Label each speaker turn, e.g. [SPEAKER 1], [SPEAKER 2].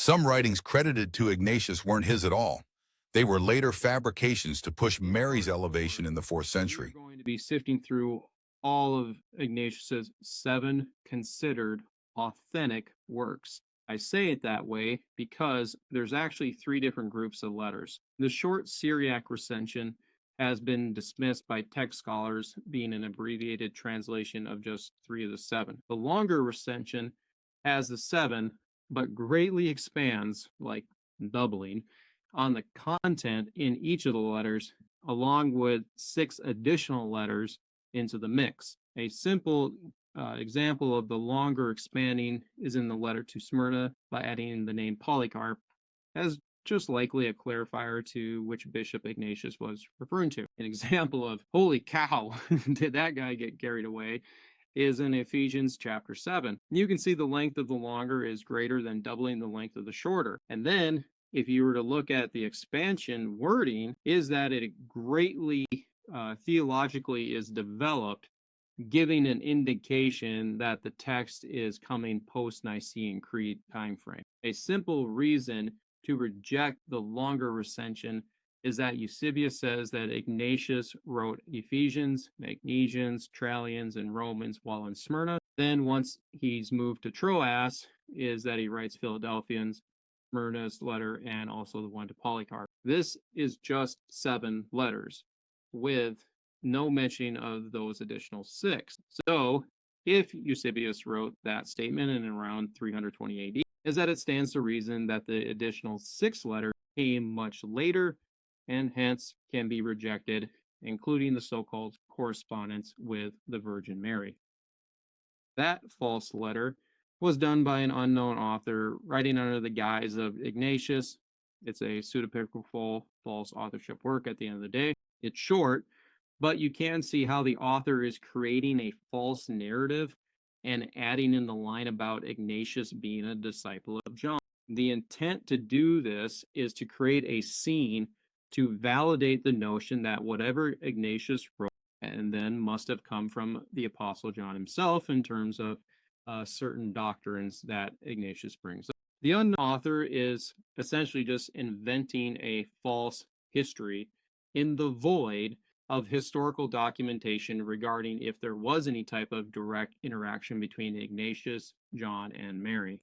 [SPEAKER 1] Some writings credited to Ignatius weren't his at all. They were later fabrications to push Mary's elevation in the 4th century.
[SPEAKER 2] We're going to be sifting through all of Ignatius's 7 considered authentic works. I say it that way because there's actually 3 different groups of letters. The short Syriac recension has been dismissed by text scholars being an abbreviated translation of just 3 of the 7. The longer recension has the 7, but greatly expands, like doubling, on the content in each of the letters, along with 6 additional letters into the mix. A simple example of the longer expanding is in the letter to Smyrna by adding the name Polycarp as just likely a clarifier to which bishop Ignatius was referring to. An example of, holy cow, did that guy get carried away, is in Ephesians chapter 7. You can see the length of the longer is greater than doubling the length of the shorter. And then, if you were to look at the expansion wording, is that it greatly theologically is developed, giving an indication that the text is coming post-Nicene Creed timeframe. A simple reason to reject the longer recension is that Eusebius says that Ignatius wrote Ephesians, Magnesians, Trallians, and Romans while in Smyrna. Then once he's moved to Troas, is that he writes Philadelphians, Smyrna's letter, and also the one to Polycarp. This is just 7 letters with no mention of those additional 6. So if Eusebius wrote that statement in around 320 AD, is that it stands to reason that the additional 6 letters came much later and hence can be rejected, including the so-called correspondence with the Virgin Mary. That false letter was done by an unknown author writing under the guise of Ignatius. It's a pseudepigraphal false authorship work at the end of the day. It's short, but you can see how the author is creating a false narrative and adding in the line about Ignatius being a disciple of John. The intent to do this is to create a scene to validate the notion that whatever Ignatius wrote and then must have come from the Apostle John himself in terms of certain doctrines that Ignatius brings up. The unknown author is essentially just inventing a false history in the void of historical documentation regarding if there was any type of direct interaction between Ignatius, John, and Mary.